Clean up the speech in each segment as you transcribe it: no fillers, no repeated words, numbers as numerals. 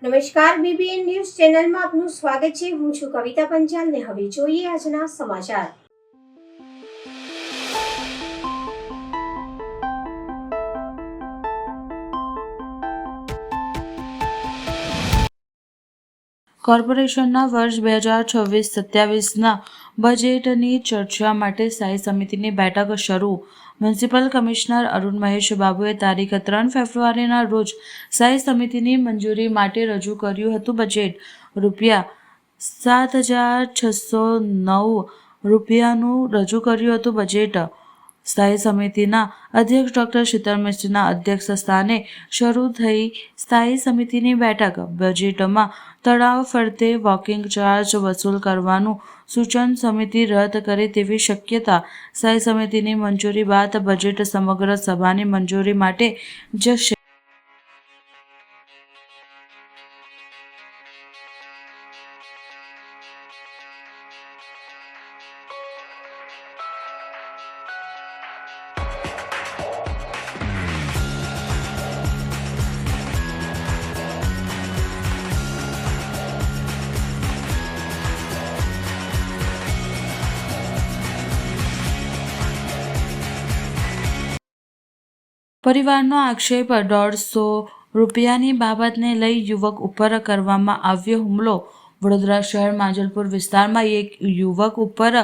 નમસ્કાર, BBN news ચેનલમાં આપનું સ્વાગત છે. હું છું કવિતા પંચાલ ને હવે જોઈએ આજના સમાચાર. કોર્પોરેશનના વર્ષ 2026-27ના બજેટની ચર્ચા માટે સ્થાયી સમિતિની બેઠક શરૂ. મ્યુનિસિપલ કમિશનર અરુણ મહેશ બાબુએ તારીખ 3 ફેબ્રુઆરીના રોજ સ્થાયી સમિતિની મંજૂરી માટે રજૂ કર્યું હતું બજેટ. ₹7,609 રજૂ કર્યું હતું બજેટ. સ્થાયી સમિતિના અધ્યક્ષ ડોક્ટર શીતલ મિસ્ત્રીના અધ્યક્ષ સ્થાને શરૂ થઈ સ્થાયી સમિતિની બેઠક. બજેટમાં તળાવ ફરતે વોકિંગ ચાર્જ વસૂલ કરવાનું સૂચન સમિતિ રદ કરે તેવી શક્યતા. સ્થાયી સમિતિની મંજૂરી બાદ બજેટ સમગ્ર સભાની મંજૂરી માટે જશે. પરિવારનો આક્ષેપ, ₹150ની બાબતને લઈ યુવક ઉપર કરવામાં આવ્યો હુમલો. વડોદરા શહેર માંજલપુર વિસ્તારમાં એક યુવક ઉપર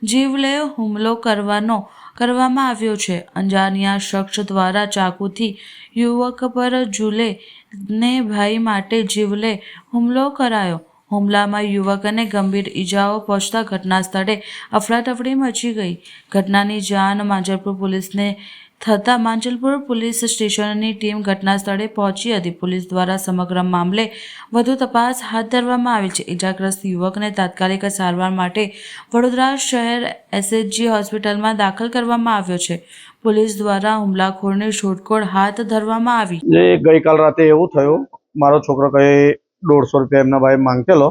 જીવલેણ હુમલો કરવામાં આવ્યો છે. અજાણ્યા શખ્સ દ્વારા ચાકુથી યુવક પર ઝૂલે ને ભય માટે જીવલેણ હુમલો કરાયો. હુમલામાં યુવકને ગંભીર ઈજાઓ પહોંચતા ઘટના સ્થળે અફરાતફરી મચી ગઈ. ઘટનાની જાણ માંજલપુર પોલીસને થતાં માંજલપુર પોલીસ સ્ટેશનની ટીમ ઘટના સ્થળે પહોંચી હતી. પોલીસ દ્વારા સમગ્ર મામલે વધુ તપાસ હાથ ધરવામાં આવી છે. ઈજાગ્રસ્ત યુવકને તાત્કાલિક સારવાર માટે વડોદરા શહેર એસએચજી હોસ્પિટલમાં દાખલ કરવામાં આવ્યો છે. પોલીસ દ્વારા હુમલાખોરની શોધખોળ હાથ ધરવામાં આવી. ગઈકાલ રાતે એવું થયું, મારો છોકરો કઈ ₹150 એમના ભાઈ માંગતેલો,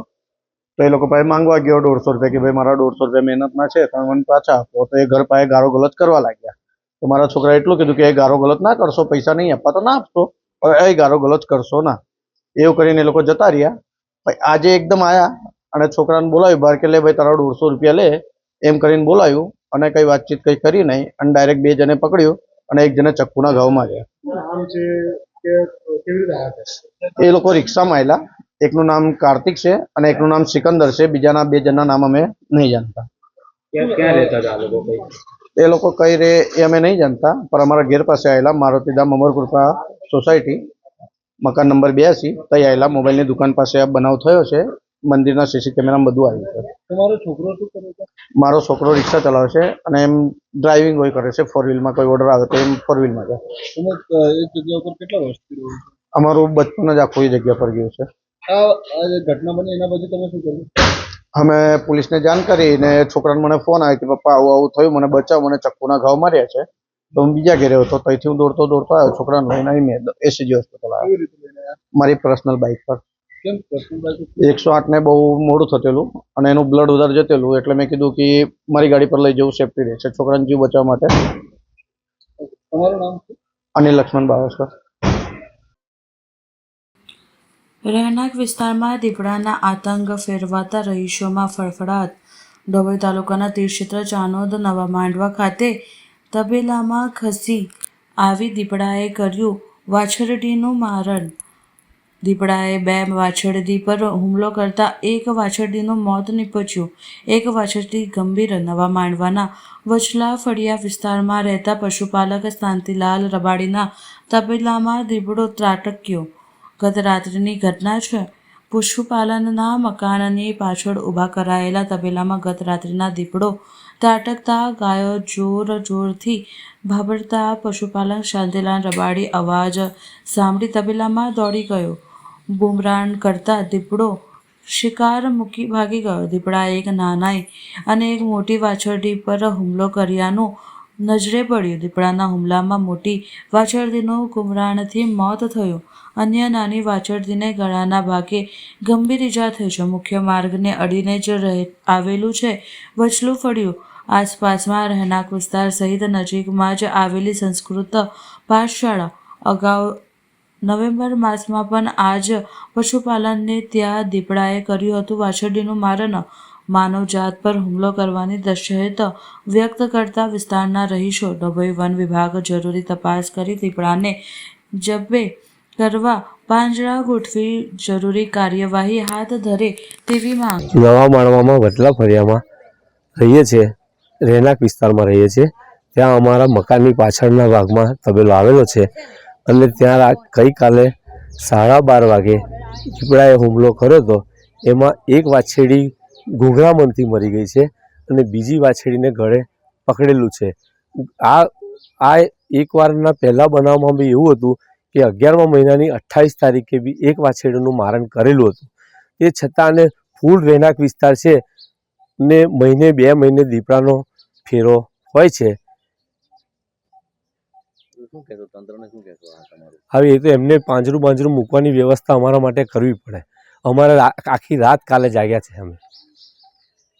તો એ લોકો પાસે માંગવા ગયો ₹150 કે ભાઈ મારા ₹150 મહેનતના છે તમે મને પાછા આપો. તો એ ઘર પાસે ગાળો ગલોચ કરવા લાગ્યા. તો મારા છોકરાએ એટલું કીધું કે એ ગાળો ગલોચ ના કરશો, પૈસા નહીં આપવા તો ના આપશો, એ ગાળો ગલોચ કરશો ના. એવું કરીને એ લોકો જતા રહ્યા. આજે એકદમ આયા અને છોકરાને બોલાવ્યું બહાર કે લે ભાઈ તારા ₹150 લે એમ કરીને બોલાવ્યું અને કઈ વાતચીત કઈ કરી નહીં અને ડાયરેક્ટ 2 જણે પકડ્યું અને એક જણે ચક્કુના ઘાવ માર્યા. એ લોકો રિક્ષામાં આવેલા. એકનું નામ કાર્તિક છે અને એકનું નામ સિકંદર છે. બીજાના 2 જણના નામ અમે નહીં જાણતા. એ લોકો કઈ રે એ અમે નહીં જાણતા, પણ અમારા ઘેર પાસે આવેલા. મારુતિધામ અમરકૃપા સોસાયટી, મકાન નંબર 82, ત્યાં આવેલા. મોબાઈલની દુકાન પાસે આ બનાવ થયો છે. મંદિરના સીસી કેમેરામાં બધું આવ્યું છે. તમારો છોકરો શું કરે છે? મારો છોકરો રિક્ષા ચલાવે છે અને એમ ડ્રાઇવિંગ હોય કરે છે. 4 વ્હીલમાં કોઈ ઓર્ડર આવે તો એમ 4 વ્હીલમાં જાય. એક જગ્યા ઉપર કેટલા વર્ષથી રહ્યો છે? અમારું બચપન જ આખું એ જગ્યા પર ગયું છે. આ ઘટના બની એના પછી તમે શું કર્યું? અમે પોલીસને જાણ કરી ને છોકરાને મને ફોન આવ્યો કે પપ્પા આવું આવું થયું, મને બચાવ, મને ચક્કુના ઘાવ માર્યા છે. તો હું બીજા ઘેરે હતો, ત્યાંથી હું દોડતો આવ્યો. છોકરાને લઈને મેં એસએજી હોસ્પિટલ આવ્યો મારી પર્સનલ બાઇક પર. 108 ને બહુ મોડું થયેલું અને એનું બ્લડ વધારે જતેલું, એટલે મેં કીધું કે મારી ગાડી પર લઈ જવું સેફટી રહેશે છોકરાને જીવ બચાવવા માટે. તમારું નામ? અનિલ લક્ષ્મણ બાવસ્કર. રહેણાંક વિસ્તારમાં દીપડાના આતંક ફેરવાતા રહીશોમાં ફફડાટ. ડભોઈ તાલુકાના તીરક્ષેત્ર ચાનોદ નવા માંડવા ખાતે તબેલામાં ખસી આવી દીપડાએ કર્યું વાછરડીનું મારણ. દીપડાએ 2 વાછરડી પર હુમલો કરતા એક વાછરડીનું મોત નીપજ્યું. એક વાછરડી ગંભીર. નવા માંડવાના વચલા ફળિયા વિસ્તારમાં રહેતા પશુપાલક શાંતિલાલ રબાડીના તબેલામાં દીપડો ત્રાટક્યો. ગત રાત્રિની ઘટના છે. પશુપાલનના મકાનની પાછળ ઊભા કરાયેલા તબેલામાં ગત રાત્રિના દીપડો ત્રાટકતા ગાયો જોરથી ભાભરતા પશુપાલક શાંતિલાલ રબાડી અવાજ સાંભળી તબેલામાં દોડી ગયો. બૂમરાણ કરતા દીપડો શિકાર મૂકી ભાગી ગયો. દીપડાએ એક નાની અને એક મોટી વાછરડી પર હુમલો કર્યાનું નજરે પડ્યું. દીપડાના હુમલામાં મોટી વાછરડીનું બૂમરાણથી મોત થયું. અન્ય નાની વાછરડીને ગળાના ભાગે ગંભીર ઈજા થઈ છે. મુખ્ય માર્ગને અડીને જ આવેલું છે વચલું ફળિયું. આસપાસમાં રહેણાંક વિસ્તાર સહિત નજીકમાં જ આવેલી સંસ્કૃત પાઠશાળા. અગાઉ નવેમ્બર માસમાં પણ આ જ પશુપાલનને ત્યાં દીપડાએ કર્યું હતું વાછરડીનું મારણ. માનવજાત પર હુમલો કરવાની દહેશત વ્યક્ત કરતા વિસ્તારના રહીશો. ડભોઈ વન વિભાગ જરૂરી તપાસ કરી દીપડાને જબ્બે કરવા પાંજરા ગોઠવી જરૂરી કાર્યવાહી હાથ ધરે તેવી માંગ. નવા માળવામાં વડલા ફળિયામાં રહીએ છીએ, રહેણાંક વિસ્તારમાં રહીએ છીએ. ત્યાં અમારા મકાનની પાછળના ભાગમાં તબેલો આવેલો છે અને ત્યાં ગઈકાલે 12:30 વાગે દીપડાએ હુમલો કર્યો હતો. એમાં એક વાછરડી ઘૂંઘરામણથી મરી ગઈ છે અને બીજી વાછરડીને ગળે પકડેલું છે. આ એકવારના પહેલા બનાવમાં બી એવું હતું કે 11મા મહિનાની 28 તારીખે બી એક વાછરડીનું મારણ કરેલું હતું. તે છતાં અને ફૂલ રહેણાંક વિસ્તાર છે ને મહિને 2 મહિને દીપડાનો ફેરો હોય છે. હવે એ તો એમને પાંજરું મૂકવાની વ્યવસ્થા અમારા માટે કરવી પડે. અમારે આખી રાત કાલે જાગ્યા છે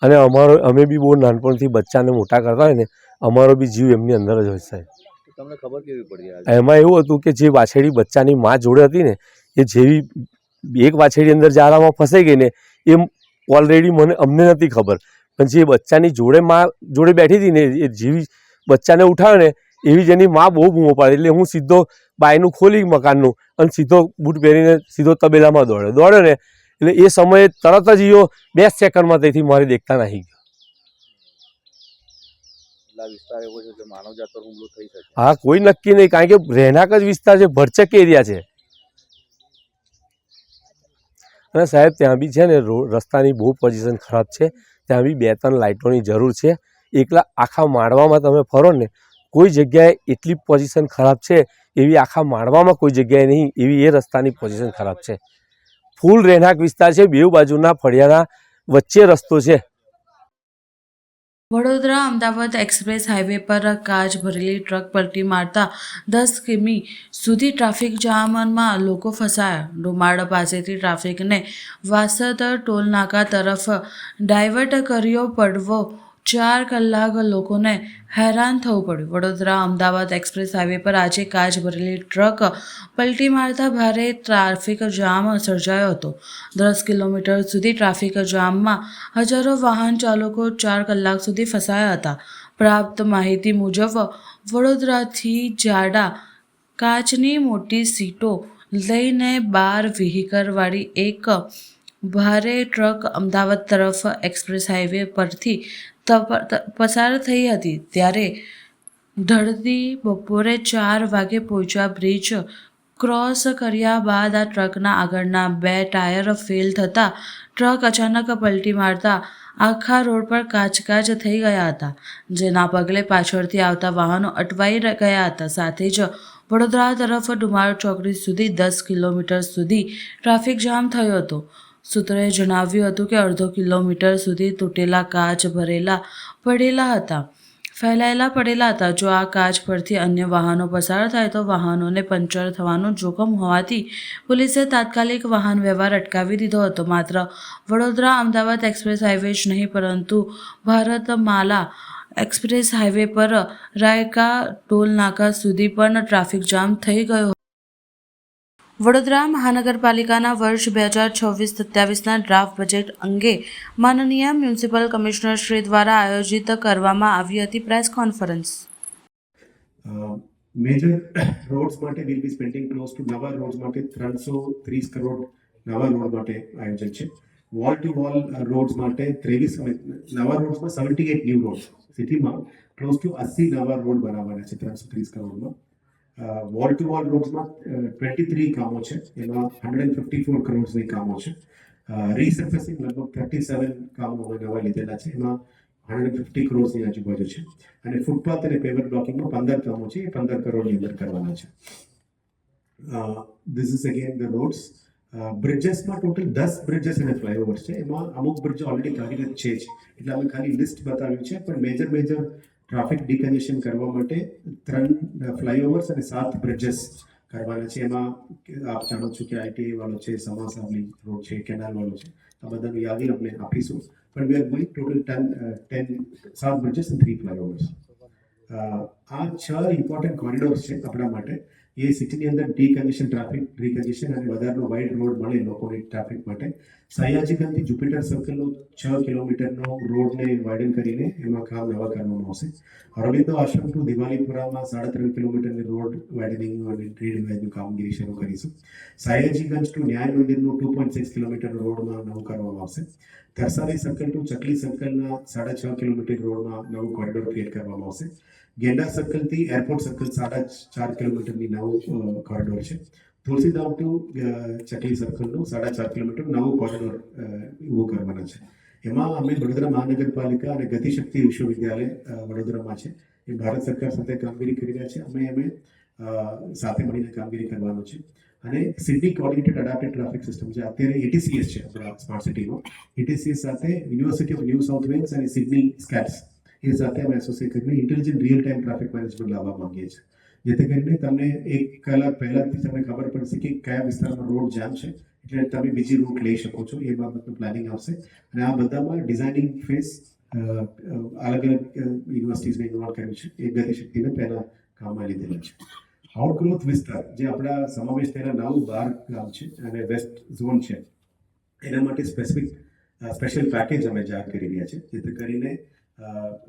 અને અમે બી બહુ નાનપણથી બચ્ચાને મોટા કરતા હોય ને, અમારો બી જીવ એમની અંદર જ હોય સાહેબ. તમને ખબર કેવી પડી? એમાં એવું હતું કે જે વાછરડી બચ્ચાની માં જોડે હતી ને, એ જેવી એક વાછરડી અંદર જાળામાં ફસાઈ ગઈ ને, એ ઓલરેડી અમને નથી ખબર, પણ જે બચ્ચાની જોડે માં જોડે બેઠી હતી ને, એ જેવી બચ્ચાને ઉઠાવે ને એવી જ એની માં બહુ બૂમો પાડી. એટલે હું સીધો બાયનું ખોલી મકાનનું અને સીધો બૂટ પહેરીને સીધો તબેલામાં દોડ્યો ને, એટલે એ સમયે તરત જ એવો 2 સેકન્ડમાં તેથી મારી દેખતા નહીં ગયો. હા, કોઈ નક્કી નહીં, કારણ કે રહેણાંક જ વિસ્તાર છે, ભરચક એરિયા છે. અને સાહેબ ત્યાં બી છે ને રસ્તાની બહુ પોઝિશન ખરાબ છે. ત્યાં બી 2-3 લાઇટોની જરૂર છે. એકલા આખા માળવામાં તમે ફરો ને, કોઈ જગ્યાએ એટલી પોઝિશન ખરાબ છે એવી આખા માળવામાં કોઈ જગ્યાએ નહીં, એવી એ રસ્તાની પોઝિશન ખરાબ છે. ફૂલ રહેણાંક વિસ્તાર છે, બેઉ બાજુના ફળિયાના વચ્ચે રસ્તો છે. વડોદરા અમદાવાદ એક્સપ્રેસ હાઈવે પર કાચ ભરેલી ટ્રક પલટી મારતા 10 કિમી સુધી ટ્રાફિક જામમાં લોકો ફસાયા. ડુમાડ પાસેથી ટ્રાફિકને વાસદ ટોલનાકા તરફ ડાયવર્ટ કર્યો પડવો 4 કલાક લોકોને હેરાન થવું પડ્યું. વડોદરા અમદાવાદ એક્સપ્રેસ હાઈવે પર આજે કાચ ભરેલી ટ્રક પલટી મારતા ભારે ટ્રાફિક જામ સર્જાયો હતો. 10 કિલોમીટર સુધી ટ્રાફિક જામમાં હજારો વાહન ચાલકો 4 કલાક સુધી ફસાયા હતા. પ્રાપ્ત માહિતી મુજબ વડોદરાથી જાડા કાચની મોટી સીટો લઈને 12 વ્હીકલવાળી એક ભારે ટ્રક અમદાવાદ તરફ એક્સપ્રેસ હાઈવે પરથી પસાર થઈ હતી. ત્યારે ઢળતી બપોરે 4 વાગે પોચા બ્રિજ ક્રોસ કર્યા બાદ આ ટ્રકના આગળના 2 ટાયર ફેલ થતાં ટ્રક અચાનક પલટી મારતા આખા રોડ પર કાચ થઈ ગયા હતા, જેના પગલે પાછળથી આવતા વાહનો અટવાઈ ગયા હતા. સાથે જ વડોદરા તરફ ડુમાડ ચોકડી સુધી 10 કિલોમીટર સુધી ટ્રાફિક જામ થયો હતો. સૂત્રોએ જણાવ્યું હતું કે અડધો કિલોમીટર સુધી તૂટેલા કાચ ફેલાયેલા પડેલા હતા. જો આ કાચ પરથી અન્ય વાહનો પસાર થાય તો વાહનોને પંચર થવાનું જોખમ હોવાથી પોલીસે તાત્કાલિક વાહન વ્યવહાર અટકાવી દીધો હતો. માત્ર વડોદરા અમદાવાદ એક્સપ્રેસ હાઈવે જ નહીં, પરંતુ ભારતમાલા એક્સપ્રેસ હાઈવે પર રાયકા ટોલ નાકા સુધી પણ ટ્રાફિક જામ થઈ ગયો. વડોદરા મહાનગરપાલિકાના વર્ષ 2026-27ના ડ્રાફ્ટ બજેટ અંગે માનનીય મ્યુનિસિપલ કમિશનર શ્રી દ્વારા આયોજિત કરવામાં આવી હતી પ્રેસ કોન્ફરન્સ. મેજર રોડ્સ માટે will be spending close to નવા રોડ્સ માટે 330 કરોડ નવા રોડ માટે આયોજન છે. વોલ ટુ વોલ રોડ્સ માટે 23 નવા રોડ્સમાં 78 ન્યૂ રોડ્સ, સિટીમાં ક્લોઝ ટુ 80 નવા રોડ બનાવવાના છે 330 કરોડમાં. વોલ ટુ વોલ રોડ્સમાં 23 કામો છે, એમાં 154 કરોડની કામો છે. રીસર્ફેસિંગ લગભગ 37 કામો નવા લીધેલા છે, એમાં 150 કરોડની આજુબાજુ છે. અને ફૂટપાથ અને પેવર બ્લોકિંગમાં 15 કામો છે, એ 15 કરોડની અંદર કરવાના છે. This is again the roads. બ્રિજેસમાં ટોટલ 10 બ્રિજેસ અને ફ્લાયઓવર્સ છે, એમાં અમુક બ્રિજો ઓલરેડી કાર્યરત છે જ, એટલે અમે ખાલી લિસ્ટ બતાવ્યું છે. પણ મેજર ટ્રાફિક ડિકન્જેશન કરવા માટે 3 ફ્લાયઓવર્સ અને 7 બ્રિજેસ કરવાના છે. એમાં આપ જાણો છો કે આઈટીઆઈ વાળો છે, સમાસાવલી રોડ છે, કેનાલ વાળો છે, આ બધાની યાદી આપણે આપીશું. પણ we are going total 7 bridges અને 3 ફ્લાયઓવર્સ. આ 6 ઇમ્પોર્ટન્ટ કોરિડોર્સ છે આપણા માટે, એ સિટીની અંદર ડીકન્જેશન ટ્રાફિક ડીકન્જેશન અને વધારાનો વાઇડ રોડ મળે લોકોને ટ્રાફિક માટે સયાજીગંજથી જુપિટર સર્કલનો 6 કિલોમીટરનો રોડને વાઇડન કરીને એમાં નવા કરવામાં આવશે. અરવિંદો આશ્રમ ટુ દિવાલીપુરામાં 3.5 કિલોમીટરની રોડ વાઇડનિંગ અને રીડિવાઇઝની કામગીરી શરૂ કરીશું. સયાજીગંજ ટુ ન્યાય મંદિરનું 2.6 કિલોમીટર રોડમાં નવું કરવામાં આવશે. તરસાલી સર્કલ ટુ ચકલી સર્કલના 6.5 કિલોમીટર રોડમાં નવું કોરિડોર ક્રિએટ કરવામાં આવશે. ગેંડા સર્કલથી એરપોર્ટ સર્કલ 4.5 કિલોમીટરની નવું કોરિડોર છે. તુલસીધામ ટુ ચકલી સર્કલનું 4.5 કિલોમીટર નવું કોરિડોર ઊભું કરવાના છે. એમાં અમે વડોદરા મહાનગરપાલિકા અને ગતિશક્તિ વિશ્વવિદ્યાલય વડોદરામાં છે એ ભારત સરકાર સાથે કામગીરી કરી રહ્યા છે. અમે સાથે મળીને કામગીરી કરવાનું છે. અને Sydney coordinated adapted traffic system છે અત્યારે ETCS છે આપણા સ્માર્ટ સિટીમાં. ETCS સાથે university of New South Wales અને સિડની સ્કેટ્સ એ સાથે અમે એસોસિએટ કરીને intelligent real time traffic management લાવવા માંગીએ છીએ. જેથી કરીને તમને 1 કલાક પહેલાથી તમને ખબર પડશે કે કયા વિસ્તારમાં રોડ જામ છે, એટલે તમે બીજી રૂટ લઈ શકો છો. એ બાબતનું પ્લાનિંગ આવશે. અને આ બધામાં ડિઝાઇનિંગ ફેઝ અલગ અલગ યુનિવર્સિટીઝને ઇન્વોલ્વ કર્યું છે. એ ગતિશક્તિને પહેલા કામમાં લીધેલા છે. આઉટગ્રોથ વિસ્તાર જે આપણા સમાવેશ થયેલા 9 12 ગામ છે અને વેસ્ટ ઝોન છે, એના માટે સ્પેશિયલ પેકેજ અમે જાહેર કરી રહ્યા છે. જેથી કરીને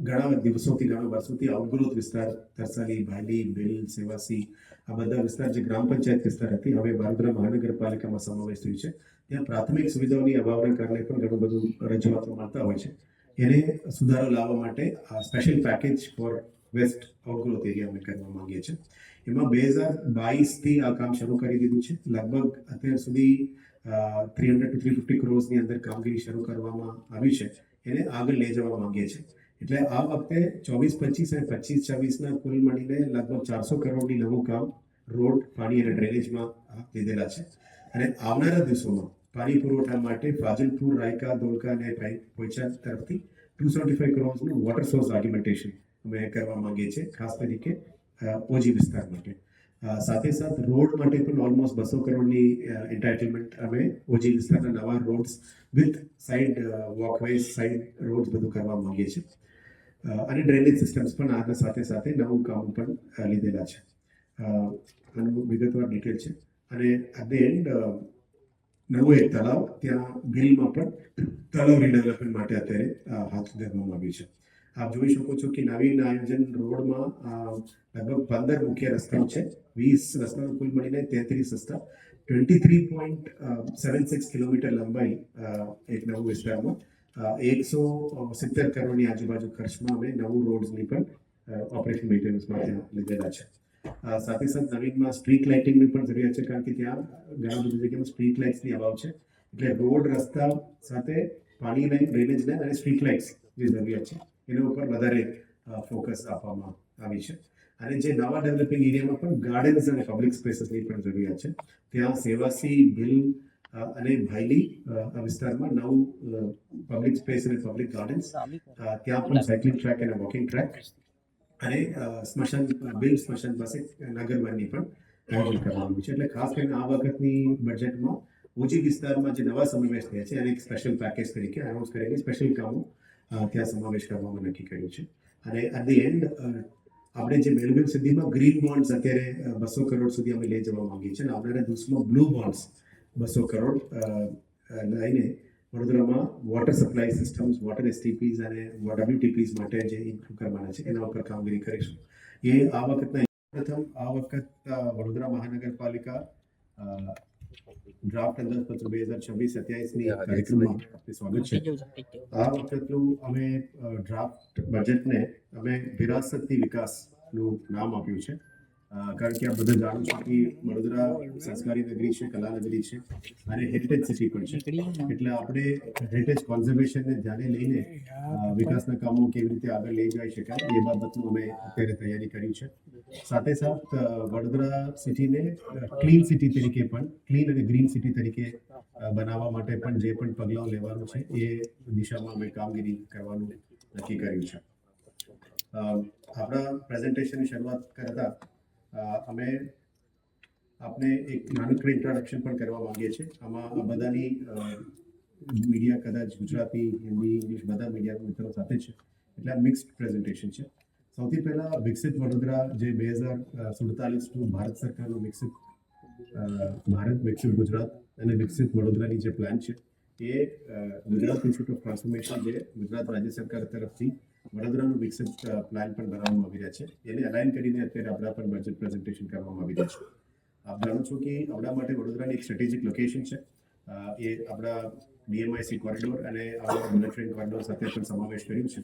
ઘણા દિવસોથી ઘણા વર્ષોથી આઉટગ્રોથ વિસ્તાર તરસાલી, ભાયલી, બેલ, સેવાસી આ બધા વિસ્તાર જે ગ્રામ પંચાયત વિસ્તાર હતી હવે વડોદરા મહાનગરપાલિકામાં સમાવેશ થયું છે. ત્યાં પ્રાથમિક સુવિધાઓની અભાવના કારણે પણ ઘણું બધું રજૂઆતો મળતા હોય છે. એને સુધારો લાવવા માટે આ special package for west outgrowth area અમે કરવા માંગીએ છીએ. એમાં 2022થી આ કામ શરૂ કરી દીધું છે. લગભગ અત્યાર સુધી 300 to 350 કરોડની અંદર કામગીરી શરૂ કરવામાં આવી છે. એને આગળ લઈ જવા માંગીએ છીએ. એટલે આ વખતે 24-25 અને 25-26ના કુલ મળીને લગભગ 400 કરોડની નવું કામ રોડ, પાણી અને ડ્રેનેજમાં લીધેલા છે. અને આવનારા દિવસોમાં પાણી પુરવઠા માટે ફાજલપુર, રાયકા, ધોળકા અને પોઈચા તરફથી 275 કરોડનું વોટર સોર્સ આર્ગ્યુમેન્ટેશન અમે કરવા માંગીએ છીએ, ખાસ તરીકે ઓજી વિસ્તાર માટે. સાથે સાથ રોડ માટે પણ ઓલમોસ્ટ 200 કરોડની એન્ટાઇટલમેન્ટ અમે ઓજી વિસ્તારના નવા roads with side walkways, side roads બધું કરવા માંગીએ છીએ. અને ડ્રેનેજ સિસ્ટમ્સ પણ આના સાથે સાથે નવું કામ પણ લીધેલા છે. આનું વિગતવાર ડિટેલ છે. અને એટ ધ એન્ડ નવું એક તળાવ ત્યાં ભીલમાં પણ તળાવ રીડેવલપમેન્ટ માટે અત્યારે હાથ ધરવામાં આવ્યું છે. આપ જોઈ શકો છો કે નવીન આયોજન રોડમાં લગભગ 15 મુખ્ય રસ્તાઓ છે. 20 રસ્તાઓ કુલ મળીને 33 રસ્તા, 23.76 કિલોમીટર લંબાઈ એક નવું વિસ્તારમાં 170 કરોડની આજુબાજુ ખર્ચમાં અમે નવું રોડ્સની પણ ઓપરેશન મેન્ટેનન્સ માટે લીધેલા છે. સાથે સાથે નવીનમાં સ્ટ્રીટ લાઇટિંગની પણ જરૂરિયાત છે, કારણ કે ત્યાં ઘણા બધી જગ્યામાં સ્ટ્રીટ લાઇટ્સની અભાવ છે. એટલે રોડ, રસ્તા સાથે પાણી લાઇન, ડ્રેનેજ લાઇન અને સ્ટ્રીટ લાઇટ્સ જે જરૂરિયાત છે એના ઉપર વધારે ફોકસ આપવામાં આવી છે. અને જે નવા ડેવલપિંગ એરિયામાં પણ ગાર્ડન્સ અને પબ્લિક સ્પેસીસની પણ જરૂરિયાત છે. ત્યાં સેવાસી, ભીલ અને ભાયલી વિસ્તારમાં નવું પબ્લિક સ્પેસ અને પબ્લિક ગાર્ડન્સ, ત્યાં પણ સાયકલિંગ ટ્રેક અને વોકિંગ ટ્રેક અને સ્મશાન પાસે નગરવનની પણ આયોજન કરવામાં છે. એટલે ખાસ કરીને આ વખતની બજેટમાં ઓજી વિસ્તારમાં જે નવા સમાવેશ થયા છે અને એક સ્પેશિયલ પેકેજ તરીકે એનાઉન્સ કરીને સ્પેશિયલ કામો ત્યાં સમાવેશ કરવામાં નક્કી કર્યું છે. અને એટ ધી એન્ડ આપણે જે મેળવેલ સુધીમાં ગ્રીન બોન્ડ્સ અત્યારે 200 કરોડ સુધી અમે લઈ જવા માંગીએ છીએ. અને આવનારા દિવસમાં બ્લુ બોન્ડ્સ 200 કરોડ લઈને વડોદરામાં water supply systems, water STPs અને WTPs માટે જે ઇમ્પ્રૂવ કરવાના છે એના ઉપર કામગીરી કરીશું. એ આ વખત વડોદરા મહાનગરપાલિકા ડ્રાફ્ટ અંદાજપત્ર 2026-27ની કાર્યક્રમમાં સ્વાગત છે. આ વખતનું અમે ડ્રાફ્ટ બજેટને અમે વિરાસતી વિકાસનું નામ આપ્યું છે. કારણ કે આ બધા જાણો છો કે વડોદરા સંસ્કારી નગરી છે, કલા નગરી છે અને હેરિટેજ સિટી પણ છે. એટલે આપણે હેરિટેજ કોન્ઝર્વેશનને ધ્યાને લઈને વિકાસના કામો કેવી રીતે આગળ લઈ જઈ શકાય એ બાબતનું અમે અત્યારે તૈયારી કરી છે. સાથે સાથ વડોદરા સિટીને ક્લીન સિટી તરીકે પણ, ક્લીન અને ગ્રીન સિટી તરીકે બનાવવા માટે પણ જે પણ પગલાં લેવાનું છે એ દિશામાં અમે કામગીરી કરવાનું નક્કી કર્યું છે. આપણા પ્રેઝન્ટેશનની શરૂઆત કરતા અમે આપને એક નાનકડું ઇન્ટ્રોડક્શન પણ કરવા માંગીએ છીએ. આમાં આ બધાની મીડિયા કદાચ ગુજરાતી, હિન્દી, ઇંગ્લિશ બધા મીડિયા મિત્રો સાથે છે, એટલે આ મિક્સ્ડ પ્રેઝન્ટેશન છે. સૌથી પહેલા વિકસિત વડોદરા જે 2047નું ભારત સરકારનું ભારત વિકસિત ગુજરાત અને વિકસિત વડોદરાની જે પ્લાન છે એ ગુજરાત ઇન્સ્ટિટ્યૂટ ઓફ ટ્રાન્સફોર્મેશન જે ગુજરાત રાજ્ય સરકાર તરફથી વડોદરાનું વિકસિત પ્લાન પણ બનાવવામાં આવી રહ્યા છે એને અલાઇન કરીને અત્યારે આપણા પર બજેટ પ્રેઝન્ટેશન કરવામાં આવી રહ્યા છે. આપ જાણો છો કે આપણા માટે વડોદરાની એક સ્ટ્રેટેજિક લોકેશન છે. એ આપણા BMIC કોરિડોર અને આપણા બુલેટ ટ્રેન કોરિડોર સાથે પણ સમાવેશ કર્યું છે.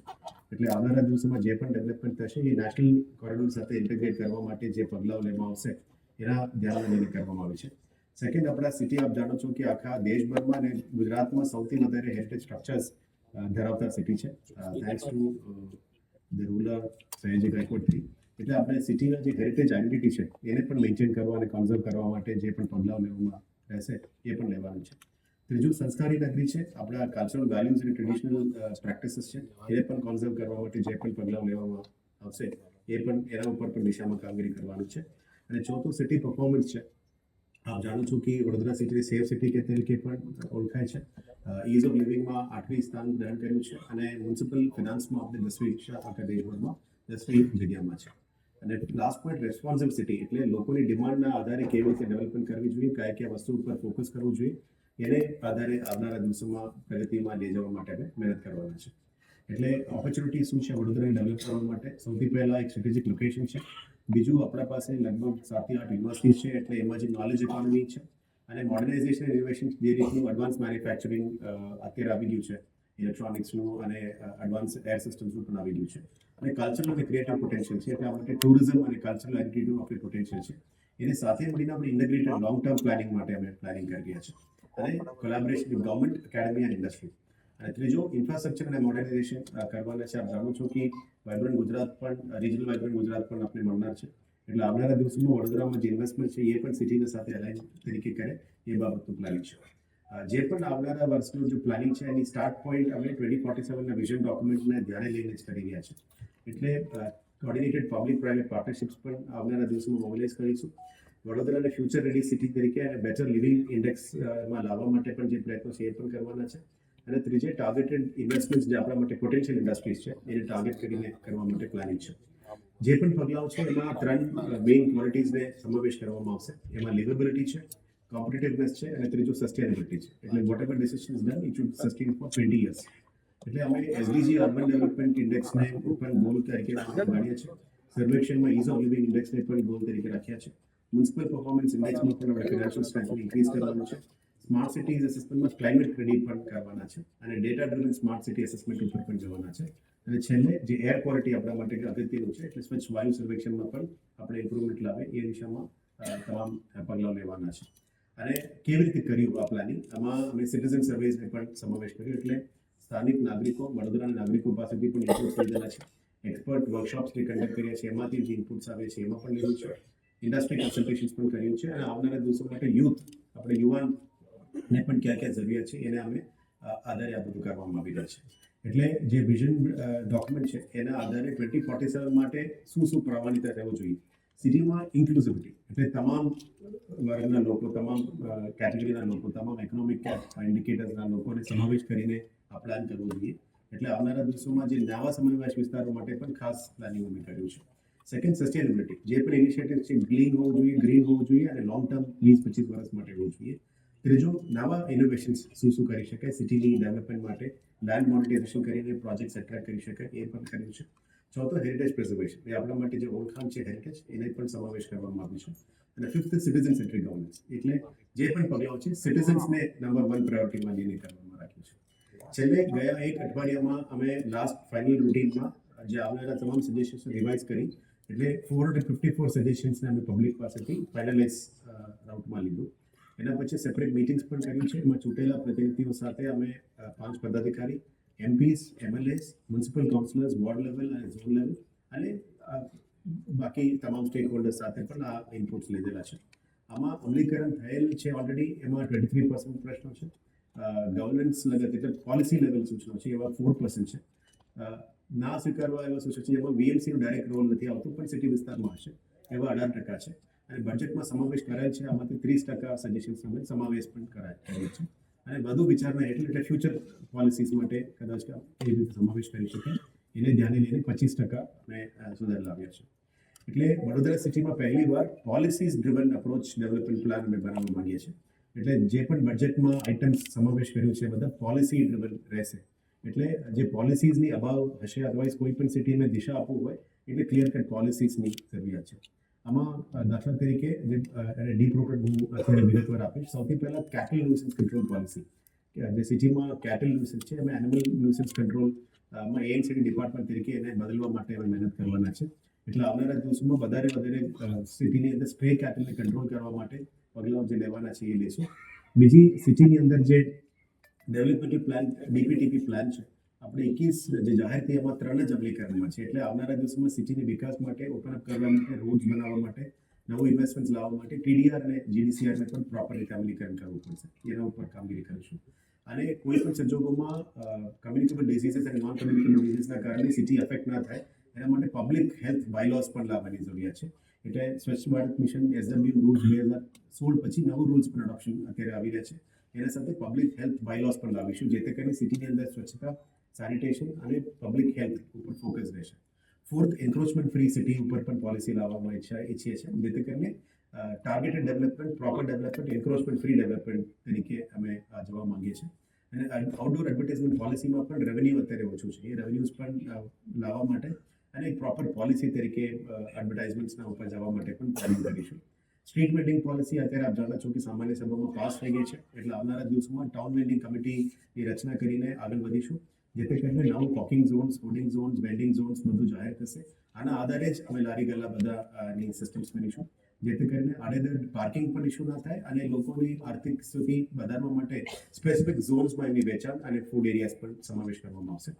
એટલે આવનારા દિવસોમાં જે પણ ડેવલપમેન્ટ થશે એ નેશનલ કોરિડોર સાથે ઇન્ટિગ્રેટ કરવા માટે જે પગલાઓ લેવામાં આવશે એના ધ્યાનમાં લઈને કરવામાં આવે છે. સેકન્ડ, આપણા સિટી આપ જાણો છો કે આખા દેશભરમાં અને ગુજરાતમાં સૌથી વધારે હેરિટેજ સ્ટ્રક્ચર્સ ધરાવતા સિટી છે, thanks to the ruler Sayaji Gaikwad 3. એટલે આપણે સિટીના જે હેરિટેજ આઇડેન્ટિટી છે એને પણ મેન્ટેન કરવા અને કન્ઝર્વ કરવા માટે જે પણ પગલાઓ લેવામાં રહેશે એ પણ લેવાનું છે. ત્રીજું, સંસ્કારી નગરી છે. આપણા કલ્ચરલ વેલ્યુઝ અને ટ્રેડિશનલ પ્રેક્ટિસીસ છે એને પણ કન્ઝર્વ કરવા માટે જે પણ પગલાઓ લેવામાં આવશે એ પણ એના ઉપર પણ દિશામાં કામગીરી કરવાનું છે. અને ચોથું, સિટી પરફોર્મન્સ છે. આપ જાણો છો કે વડોદરા સિટી સેફ સિટી કે તરીકે પણ ઓળખાય છે. ઇઝ ઓફ લિવિંગમાં 8મી સ્થાન ગ્રહણ કર્યું છે અને મ્યુનિસિપલ ફિનાન્સમાં આપણે 10મી આખા દેશભરમાં 10મી જગ્યામાં છે. અને લાસ્ટ પોઈન્ટ, રેસ્પોન્સિવ સિટી એટલે લોકોની ડિમાન્ડના આધારે કેવી રીતે ડેવલપમેન્ટ કરવી જોઈએ, કયા વસ્તુ ઉપર ફોકસ કરવું જોઈએ એને આધારે આવનારા દિવસોમાં પ્રગતિમાં લઈ જવા માટે અમે મહેનત કરવાના છે. એટલે ઓપોર્ચ્યુનિટી શું છે વડોદરાને ડેવલપ કરવા માટે? સૌથી પહેલાં એક સ્ટ્રેટેજિક લોકેશન છે. બીજું, આપણા પાસે લગભગ 7 થી 8 યુનિવર્સિટીઝ છે એટલે એમાં જે નોલેજ ઇકોનોમી છે અને મોડર્નાઇઝેશન ઇનોવેશન જે રીતનું એડવાન્સ મેન્યુફેક્ચરિંગ અત્યારે આવી ગયું છે, ઇલેક્ટ્રોનિક્સનું અને એડવાન્સ એર સિસ્ટમ્સનું પણ આવી ગયું છે. અને કલ્ચરલ અને ક્રિએટિવ પોટેન્શિયલ છે એટલે આ માટે ટુરિઝમ અને કલ્ચરલ આઇડેન્ટિટીનું આપણે પોટેન્શિયલ છે. એને સાથે મળીને આપણે ઇન્ટિગ્રેટેડ લોંગ ટર્મ પ્લાનિંગ માટે અમે પ્લાનિંગ કરી રહ્યા છીએ અને collaboration with government, academy and industry. અને ત્રીજો, ઇન્ફ્રાસ્ટ્રક્ચર અને મોડર્નાઇઝેશન કરવાના છે. આપ જાણો છો કે વાઇબ્રન્ટ ગુજરાત પણ રિજનલ વાઇબ્રન્ટ ગુજરાત પણ આપણે મળનાર છે. એટલે આવનારા દિવસોમાં વડોદરામાં જે ઇન્વેસ્ટમેન્ટ છે એ પણ સિટીની સાથે અલાઇન તરીકે કરે એ બાબતનું પ્લાનિંગ છે. જે પણ આવનારા વર્ષનું જે પ્લાનિંગ છે એની સ્ટાર્ટ પોઈન્ટ અમે 2047ના વિઝન ડોક્યુમેન્ટને ધ્યાને લઈને જ કરી રહ્યા છે. એટલે કોર્ડિનેટેડ પબ્લિક પ્રાઇવેટ પાર્ટનરશિપ્સ પણ આવનારા દિવસોમાં મોબિલાઇઝ કરીશું. વડોદરાને ફ્યુચર રેડી સિટી તરીકે અને બેટર લિવિંગ ઇન્ડેક્સમાં લાવવા માટે પણ જે પ્રયત્નો છે એ પણ કરવાના છે. અને ત્રીજે, ટાર્ગેટેડ ઇન્વેસ્ટમેન્ટ જે આપણા માટે પોટેન્શિયલ ઇન્ડસ્ટ્રીઝ છે એને ટાર્ગેટ કરીને કરવા માટે પ્લાનિંગ છે. જે પણ પગલાઓ છે એમાં 3 મેઇન ક્વોલિટીઝને સમાવેશ કરવામાં આવશે. એમાં લિવેબિલિટી છે, કોમ્પિટિટિવનેસ છે અને ત્રીજું સસ્ટેનેબિલિટી છે. એટલે whatever decision is done it should sustain for 20 years. એટલે અમે SDG અર્બન ડેવલપમેન્ટ ઇન્ડેક્સને પણ ગોલ તરીકે માનીએ છીએ. સર્વેક્ષણમાં ઇઝ ઓફ લિવિંગ ઇન્ડેક્સને પણ ગોલ તરીકે રાખ્યા છે. મ્યુનિસિપલ પરફોર્મન્સ ઇન્ડેક્સમાં પણ આપણે ફિનાન્શિયલ સ્ટ્રેન્થ ઇન્ક્રીઝ કરવાનું છે. સ્માર્ટ સિટીઝ એસેસમેન્ટમાં ક્લાઇમેટ ક્રેડિટ પણ કરવાના છે અને data driven smart city assessment ઉપર પણ જવાના છે. અને છેલ્લે, જે એર ક્વોલિટી આપણા માટે અગત્યનું છે એટલે સ્વચ્છ વાયુ સર્વેક્ષણમાં પણ આપણે ઇમ્પ્રુવમેન્ટ લાવે એ દિશામાં તમામ પગલાં લેવાના છે. અને કેવી રીતે કર્યું આ પ્લાનિંગ? આમાં અમે સિટીઝન સર્વેઝને પણ સમાવેશ કર્યો. એટલે સ્થાનિક નાગરિકો, વડોદરાના નાગરિકો પાસેથી પણ ઇનપુટ્સ લીધેલા છે. એક્સપર્ટ વર્કશોપ્સ જે કન્ડક્ટ કર્યા છે એમાંથી જે ઇનપુટ્સ આવે છે એમાં પણ લીધું છે. ઇન્ડસ્ટ્રી કન્સલ્ટેશન્સ પણ કર્યું છે. અને આવનારા દિવસો માટે આપણે યુવાનને પણ ક્યાં જરૂરિયાત છે એને અમે આધારે આ બધું કરવામાં આવી રહ્યા છે. એટલે જે વિઝન ડોક્યુમેન્ટ છે એના આધારે 2047 માટે શું પ્રામાણિકતા રહેવું જોઈએ. સિટીમાં ઇન્ક્લુઝિવિટી એટલે તમામ વર્ગના લોકો, તમામ કેટેગરીના લોકો, તમામ ઇકોનોમિક ઇન્ડિકેટર્સના લોકોને સમાવેશ કરીને આ પ્લાન કરવો જોઈએ. એટલે આવનારા દિવસોમાં જે નવા સમન્વય વિસ્તારો માટે પણ ખાસ પ્લાનિંગ અમે કર્યું છે. Second, sustainability. જે પણ ઇનિશિયેટિવ છે ગ્રીન હોવું જોઈએ, અને લોંગ ટર્મ 20-25 વર્ષ માટે હોવું જોઈએ. ત્રીજું, નવા ઇનોવેશન્સ શું કરી શકાય સિટીની ડેવલપમેન્ટ માટે, લેન્ડ મોનેટાઇઝેશન કરીને પ્રોજેક્ટ્સ એટ્રેક્ટ કરી શકાય એ પણ કર્યું છે. ચોથો, હેરિટેજ પ્રિઝર્વેશન. એ આપણા માટે જે ઓળખાણ છે હેરિટેજ એને પણ સમાવેશ કરવામાં આવ્યું છે. અને ફિફ્થ, સિટીઝન સેન્ટ્રિક ગવર્નન્સ. એટલે જે પણ પગલાઓ છે સિટીઝન્સને નંબર 1 પ્રાયોરિટીમાં લઈને કરવામાં રાખ્યું છે. છેલ્લે ગયા એક અઠવાડિયામાં અમે લાસ્ટ ફાઇનલ રૂટીનમાં જે આવનારા તમામ સજેશન્સ રિવાઇઝ કરી એટલે 454 સજેશન્સને અમે પબ્લિક પાસેથી ફાઇનલાઇઝ રાઉટમાં લીધું. એના પછી સેપરેટ મિટિંગ્સ પણ કર્યું છે. એમાં ચૂંટેલા પ્રતિનિધિઓ સાથે અમે 5 પદાધિકારી, MPs, MLAs, municipal counsellors, ward level અને ઝોન લેવલ અને બાકી તમામ સ્ટેક હોલ્ડર્સ સાથે પણ આ ઇનપુટ્સ લીધેલા છે. આમાં અમલીકરણ થયેલ છે ઓલરેડી. એમાં 23% પ્રશ્નો છે. ગવર્નન્સ લગત એટલે પોલિસી લેવલ સૂચનો છે એવા 4% છે. ના સ્વીકારવા એવા સૂચનો છે એમાં VMCનો ડાયરેક્ટ રોલ નથી આવતો પણ સિટી વિસ્તારમાં હશે એવા 18% છે. અને બજેટમાં સમાવેશ કરાયેલ છે આમાંથી 30% સજેશન્સ અમે સમાવેશ પણ કરાયેલ છે. અને વધુ વિચારણા એટલે ફ્યુચર પોલિસીસ માટે કદાચ એ રીતે સમાવેશ કરી શકે એને ધ્યાને લઈને 25% અમે સુધાર લાવ્યા છે. એટલે વડોદરા સિટીમાં પહેલીવાર policies driven approach development plan અમે બનાવવા માંગીએ છીએ. એટલે જે પણ બજેટમાં આઇટમ્સ સમાવેશ કર્યું છે બધા પોલિસી ડ્રિવન રહેશે. એટલે જે પોલિસીઝની અભાવ હશે, અદરવાઇઝ કોઈ પણ સિટીને દિશા આપવું હોય એટલે ક્લિયર કટ પોલિસીસની જરૂરિયાત છે. આમાં દાખલા તરીકે જે ડીપ રૂટેડ હું અત્યારે વિગતવાર આપીશ. સૌથી પહેલાં કેટલ ન્યુસન્સ કંટ્રોલ પોલિસી, જે સિટીમાં કેટલ ન્યુસન્સ છે એમાં એનિમલ ન્યુસન્સ કંટ્રોલ માં ANCT ડિપાર્ટમેન્ટ તરીકે એને બદલવા માટે અમે મહેનત કરવાના છે. એટલે આવનારા દિવસોમાં વધારે સિટીની અંદર સ્પ્રે કેટલને કંટ્રોલ કરવા માટે પગલાઓ જે લેવાના છે એ લેશું. બીજી, સિટીની અંદર જે ડેવલપમેન્ટ પ્લાન DPTP પ્લાન છે આપણે 21 જે જાહેર થયા એમાં 3 જ અમલીકરણમાં છે. એટલે આવનારા દિવસોમાં સિટીની વિકાસ માટે, ઓપન અપ કરવા માટે, રોડ્સ બનાવવા માટે, નવું ઇન્વેસ્ટમેન્ટ લાવવા માટે TDR અને GDCRને પણ પ્રોપર રીતે અમલીકરણ કરવું પડશે. એના ઉપર કામગીરી કરીશું. અને કોઈ પણ સંજોગોમાં કમ્યુનિકેબલ ડિઝીઝીસ અને નોન કમ્યુનિકેબલ ડિઝીઝના કારણે સિટી અફેક્ટ ના થાય એના માટે પબ્લિક હેલ્થ બાયલોસ પણ લાવવાની જરૂરિયાત છે. એટલે સ્વચ્છ ભારત મિશન SW રૂલ્સ 2016 પછી નવું રૂલ્સ પણ અડોપ્શન અત્યારે આવી રહ્યા છે. એના સાથે પબ્લિક હેલ્થ બાયલોસ પણ લાવીશું, જેથી કરીને સિટીની અંદર સ્વચ્છતા, સેનિટેશન અને પબ્લિક હેલ્થ ઉપર ફોકસ રહેશે. ફોર્થ, એન્ક્રોચમેન્ટ ફ્રી સિટી ઉપર પણ પોલિસી લાવવામાં ઈચ્છીએ છીએ, જેથી કરીને targeted development, proper development, encroachment free development તરીકે અમે જવા માંગીએ છીએ. અને આઉટડોર એડવર્ટાઇઝમેન્ટ પોલિસીમાં પણ રેવન્યુ અત્યારે ઓછું છે. એ રેવન્યુઝ પણ લાવવા માટે અને એક પ્રોપર પોલિસી તરીકે એડવર્ટાઇઝમેન્ટ્સના ઉપર જવા માટે પણ પ્લાનિંગ કરીશું. સ્ટ્રીટ વેન્ડિંગ પોલિસી અત્યારે આપ જાણો છો કે સામાન્ય સભામાં પાસ થઈ ગઈ છે. એટલે આવનારા દિવસોમાં ટાઉન વેન્ડિંગ કમિટીની રચના કરીને આગળ વધીશું, જેથી કરીને નવું walking zones, fooding zones, vending zones બધું જાહેર થશે. આના આધારે જ અમે લારી ગલ્લા બધાની સિસ્ટમ્સ કરીશું, જેથી કરીને આડેધડ પાર્કિંગ પણ ઇસ્યુ ના થાય અને લોકોની આર્થિક સ્થિતિ વધારવા માટે સ્પેસિફિક ઝોન્સમાં એમની વેચાણ અને ફૂડ એરિયાઝ પણ સમાવેશ કરવામાં આવશે.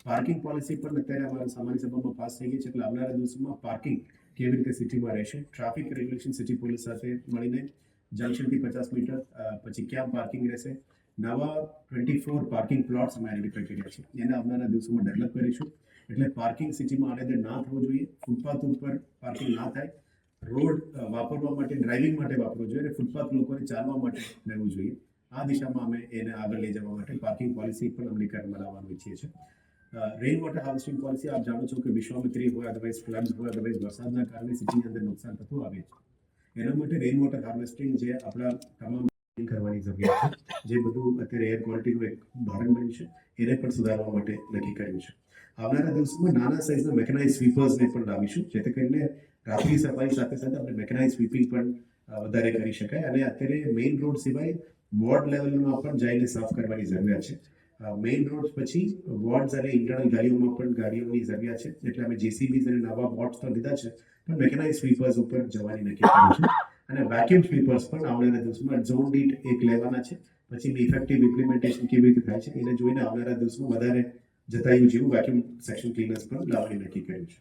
પાર્કિંગ પોલિસી પણ અત્યારે અમારા સામાન્ય સભામાં પાસ થઈ ગઈ છે. એટલે આવનારા દિવસોમાં પાર્કિંગ કેવી રીતે સિટીમાં રહેશે, ટ્રાફિક રેગ્યુલેશન સિટી પોલીસ સાથે મળીને જંકશનથી 50 મીટર પછી ક્યાં પાર્કિંગ રહેશે, નવા 24 પાર્કિંગ પ્લોટ્સ અમે આઈડેન્ટિફાઈ કર્યા છે. એને આવનારા દિવસોમાં ડેવલપ કરીશું. એટલે પાર્કિંગ સિટીમાં આડેધડ ના થવું જોઈએ, ફૂટપાથ ઉપર પાર્કિંગ ના થાય, રોડ વાપરવા માટે, ડ્રાઇવિંગ માટે વાપરવું જોઈએ અને ફૂટપાથ લોકોને ચાલવા માટે રહેવું જોઈએ. આ દિશામાં અમે એને આગળ લઈ જવા માટે પાર્કિંગ પોલિસી પણ અમલીકરણમાં લાવવાનું ઈચ્છીએ છીએ. રેઇન વોટર હાર્વેસ્ટિંગ પોલિસી આપ જાણો છો કે વિશ્વામિત્રી હોય, અદરવાઇઝ ફ્લડ્સ હોય, અદરવાઇઝ વરસાદના કારણે સિટીની અંદર નુકસાન થતું આવે છે. એના માટે રેઇન વોટર હાર્વેસ્ટિંગ જે આપણા તમામ કરવાની જરૂરિયાત છે, જે બધું અત્યારે એર ક્વોલિટીનું એક ધોરણ બન્યું છે, એને પણ સુધારવા માટે નક્કી કર્યું છે. આવનારા દિવસોમાં નાના સાઇઝના મેકેનાઇઝ સ્વીપર્સને પણ લાવીશું, જેથી કરીને રાત્રિ સફાઈ સાથે સાથે આપણે મેકેનાઇઝ સ્વીપિંગ પણ વધારે કરી શકાય. અને અત્યારે મેઇન રોડ સિવાય વોર્ડ લેવલમાં પણ જઈને સાફ કરવાની જરૂરિયાત છે. મેઇન રોડ પછી વોર્ડ્સ અને ઇન્ટરનલ ગાડીઓમાં પણ ગાડીઓની જરૂરિયાત છે. એટલે અમે JCBs અને નવા વોર્ડ્સ તો લીધા છે, પણ મેકેનાઇઝ સ્વીપર્સ ઉપર જવાની નક્કી કર્યું છે. અને વેક્યુમ સ્વીપર્સ પણ આવનારા દિવસોમાં ઝોન દીઠ એક લેવાના છે. પછી ઇફેક્ટિવ ઇમ્પ્લિમેન્ટેશન કેવી રીતે થાય છે એને જોઈને આવનારા દિવસોમાં વધારે જતાયું જેવું વેક્યુમ સેક્શન ક્લીનર્સ પણ લાવવાની નક્કી કર્યું છે.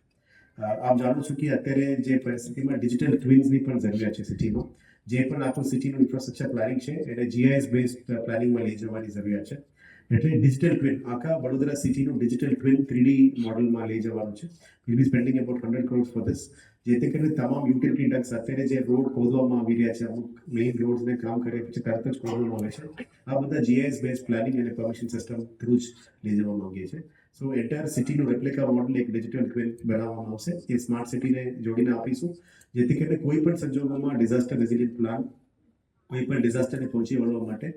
આપ જાણો છો કે અત્યારે જે પરિસ્થિતિમાં ડિજિટલ ટ્વિન્સની પણ જરૂરિયાત છે સિટીમાં. જે પણ આખું સિટીનું ઇન્ફ્રાસ્ટ્રક્ચર પ્લાનિંગ છે એને GIS બેઝડ પ્લાનિંગમાં લઈ જવાની જરૂરિયાત છે. એટલે ડિજિટલ ટ્વિન, આખા વડોદરા સિટીનું ડિજિટલ ટ્વિન 3D મોડલમાં લઈ જવાનું છે. Will be spending about 100 crores for this, જેથી કરીને તમામ યુટિલિટી ડક્ટ્સ અત્યારે જે રોડ ખોદવામાં આવી રહ્યા છે, અમુક મેઇન રોડ્સને કામ કર્યા પછી તરત જ ખોદવામાં આવે છે, આ બધા GIS બેઝડ પ્લાનિંગ અને પરમિશન સિસ્ટમ થ્રુ જ લઈ જવા માંગીએ છીએ. સો એન્ટાયર સિટીનું રેપ્લિકા મોડલ એક ડિજિટલ ટ્વિન બનાવવામાં આવશે. એ સ્માર્ટ સિટીને જોડીને આપીશું, જેથી કરીને કોઈ પણ સંજોગોમાં ડિઝાસ્ટર રેઝિલિયન્ટ પ્લાન, કોઈ પણ ડિઝાસ્ટરને પહોંચી વળવા માટે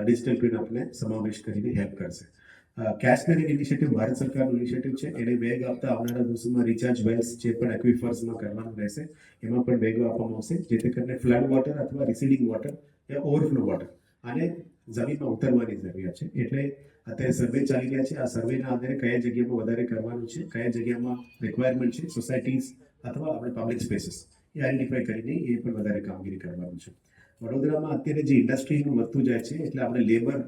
ડિજિટલ ટ્વિન આપણે સમાવેશ કરીને હેલ્પ કરશે. કેશ મેનેજ ઇનિશિયેટિવ ભારત સરકારનું ઇનિશિયેટિવ છે. એને વેગ આપતા આવનારા દિવસોમાં રિચાર્જ વેલ્સ જે પણ એક્વિફર્સમાં કરવાનું રહેશે એમાં પણ વેગ આપવામાં આવશે, જેથી કરીને ફ્લડ વોટર અથવા રિસીડિંગ વોટર યા ઓવરફ્લો વોટર આને જમીનમાં ઉતરવાની જરૂરિયાત છે. એટલે અત્યારે સર્વે ચાલી રહ્યા છે. આ સર્વેના આધારે કયા જગ્યામાં વધારે કરવાનું છે, કયા જગ્યામાં રિક્વાયરમેન્ટ છે, સોસાયટીઝ અથવા આપણે પબ્લિક સ્પેસીસ એ આઈડેન્ટિફાઈ કરીને એ પણ વધારે કામગીરી કરવાનું છે. વડોદરામાં અત્યારે જે ઇન્ડસ્ટ્રીનું વધતું જાય છે, એટલે આપણે લેબર,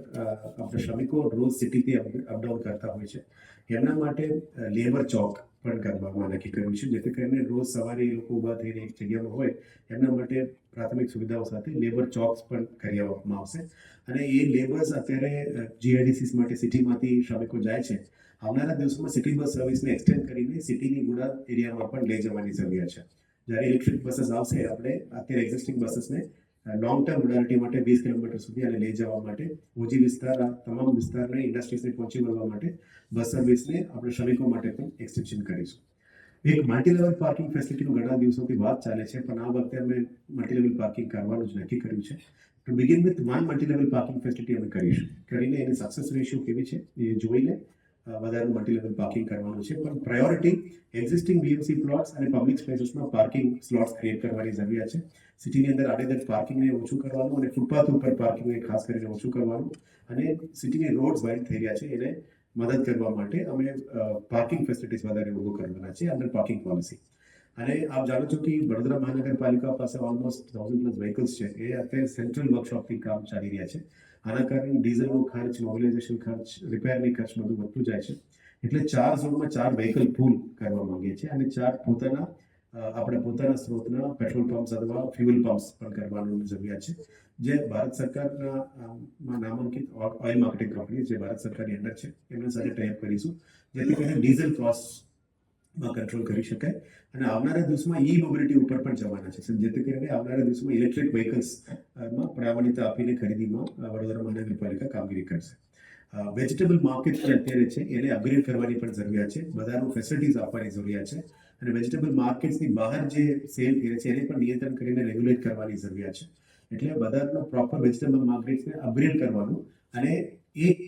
આપણે શ્રમિકો રોજ સિટીથી અપડાઉન કરતા હોય છે, એમના માટે લેબર ચોક પણ કરવામાં નક્કી કર્યું છે, જેથી કરીને રોજ સવારે એ લોકો ઊભા થઈને એક જગ્યામાં હોય એમના માટે પ્રાથમિક સુવિધાઓ સાથે લેબર ચોક્સ પણ કરી આપવામાં આવશે. અને એ લેબર્સ અત્યારે GIDCs માટે સિટીમાંથી શ્રમિકો જાય છે, આવનારા દિવસોમાં સિટી બસ સર્વિસને એક્સટેન્ડ કરીને સિટીની ગુડા એરિયામાં પણ લઈ જવાની જરૂરિયાત છે. જ્યારે ઇલેક્ટ્રિક બસીસ આવશે, આપણે અત્યારે એક્ઝિસ્ટિંગ બસીસને લોંગ ટર્મ મોડાલિટી માટે 20 કિલોમીટર સુધી અને લઈ જવા માટે ઓજી વિસ્તાર આ તમામ વિસ્તારને ઇન્ડસ્ટ્રીઝને પહોંચી વળવા માટે બસ સર્વિસને આપણે શ્રમિકો માટે પણ એક્સટેન્શન કરીશું. એક મલ્ટી લેવલ પાર્કિંગ ફેસિલિટીનું ઘણા દિવસોથી વાત ચાલે છે, પણ આ વખતે અમે મલ્ટી લેવલ પાર્કિંગ કરવાનું જ નક્કી કર્યું છે. Two begin with one multi level parking facility અમે કરીશું. કરીને એની સક્સેસ રેશિયો કેવી છે એ જોઈને વધારે મલ્ટી લેવલ પાર્કિંગ કરવાનું છે. પણ પ્રાયોરિટી એક્ઝિસ્ટિંગ બીએમસી પ્લોટ્સ અને પબ્લિક સ્પેસીસમાં પાર્કિંગ સ્લોટ્સ ક્રિએટ કરવાની જરૂરિયાત છે. સિટીની અંદર આડેધડ પાર્કિંગને ઓછું કરવાનું અને ફૂટપાથ ઉપર પાર્કિંગને ખાસ કરીને ઓછું કરવાનું અને સિટીની રોડ્સ વાઇડ થઈ રહ્યા છે એને મદદ કરવા માટે અમે પાર્કિંગ ફેસિલિટીઝ વધારે ઊભું કરવાના છે અંડર પાર્કિંગ પોલિસી. અને આપ જાણો છો કે વડોદરા મહાનગરપાલિકા પાસે ઓલમોસ્ટ 1000+ વ્હીકલ્સ છે. એ અત્યારે સેન્ટ્રલ વર્કશોપથી કામ ચાલી રહ્યા છે. આના કારણે ડીઝલનો ખર્ચ, મોબિલાઇઝેશન ખર્ચ, રિપેરની ખર્ચ બધું વધતું જાય છે. એટલે 4 ઝોનમાં 4 વ્હીકલ પૂલ કરવા માંગીએ છીએ અને 4 પોતાના આપણા પોતાના સ્ત્રોતના પેટ્રોલ પંપ્સ અથવા ફ્યુઅલ પંપ્સ પણ કરવાની જરૂરિયાત છે. જે ભારત સરકારના નામાંકિત ઓઇલ માર્કેટિંગ કંપની જે ભારત સરકારની અંડર છે એમના સાથે ટાઈપ કરીશું, જેથી કરીને ડીઝલ કોસ્ટમાં કંટ્રોલ કરી શકાય. અને આવનારા દિવસમાં ઈ મોબિલિટી ઉપર પણ જવાના છે, જેથી કરીને આવનારા દિવસમાં ઇલેક્ટ્રિક વ્હીકલ્સમાં પ્રામાણિકતા આપીને ખરીદીમાં વડોદરા મહાનગરપાલિકા કામગીરી કરશે. વેજીટેબલ માર્કેટ જે અત્યારે છે એને અપગ્રેડ કરવાની પણ જરૂરિયાત છે. બધાનું ફેસિલિટીઝ આપવાની જરૂરિયાત છે. અને વેજીટેબલ માર્કેટ્સની બહાર જે સેલ થઈ રહી છે એને પણ નિયંત્રણ કરીને રેગ્યુલેટ કરવાની જરૂરિયાત છે. એટલે બધાનો પ્રોપર વેજીટેબલ માર્કેટ્સને અપગ્રેડ કરવાનું અને એક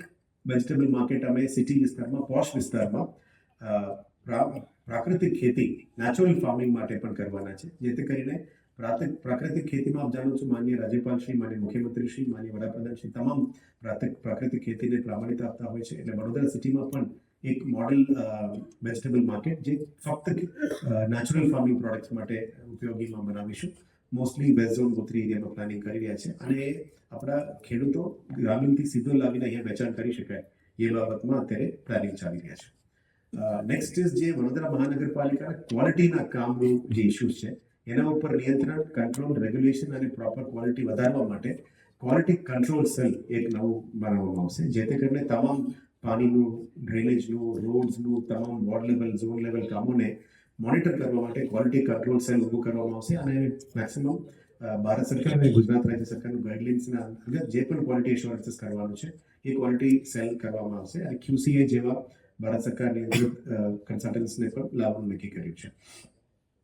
વેજીટેબલ માર્કેટ અમે સિટી વિસ્તારમાં, પોશ વિસ્તારમાં પ્રાકૃતિક ખેતી, નેચરલ ફાર્મિંગ માટે પણ કરવાના છે. જેથી કરીને પ્રાકૃતિક ખેતીમાં આપ જાણો છો માનનીય રાજ્યપાલ શ્રી, માનનીય મુખ્યમંત્રી શ્રી, માનનીય વડાપ્રધાન શ્રી તમામ પ્રાકૃતિક ખેતીને પ્રામાણિકતા આપતા હોય છે. એટલે વડોદરા સિટીમાં પણ એક મોડેલ વેજીટેબલ માર્કેટ જે ફક્ત નેચરલ ફાર્મિંગ પ્રોડક્ટ્સ માટે ઉપયોગીમાં બનાવીશું. મોસ્ટલી વેસ્ટ ઝોન ગોત્રી એરિયામાં પ્લાનિંગ કરી રહ્યા છે અને આપણા ખેડૂતો ગ્રામીણથી સીધો લાવીને અહીંયા વેચાણ કરી શકાય એ બાબતમાં અત્યારે પ્લાનિંગ ચાલી રહ્યા છે. નેક્સ્ટ ઇઝ જે વડોદરા મહાનગરપાલિકાના ક્વોલિટીના કામનું જે ઇસ્યુઝ છે એના ઉપર નિયંત્રણ, કંટ્રોલ, રેગ્યુલેશન અને પ્રોપર ક્વોલિટી વધારવા માટે ક્વોલિટી કંટ્રોલ સેલ એક નવું બનાવવામાં આવશે. જેથી કરીને તમામ પાણીનું, ડ્રેનેજનું, રોડ્સનું, તમામ વોર્ડ લેવલ, ઝોન લેવલ કામોને મોનિટર કરવા માટે ક્વોલિટી કંટ્રોલ સેલ ઊભું કરવામાં આવશે. અને મેક્સિમમ ભારત સરકાર અને ગુજરાત રાજ્ય સરકારનું ગાઈડલાઇન્સના અંતર્ગત જે પણ ક્વોલિટી એશ્યોરન્સીસ કરવાનું છે એ ક્વોલિટી સેલ કરવામાં આવશે. અને QCA જેવા ભારત સરકારની અંદર કન્સલ્ટન્ટ્સને પણ લાવવાનું નક્કી કર્યું છે.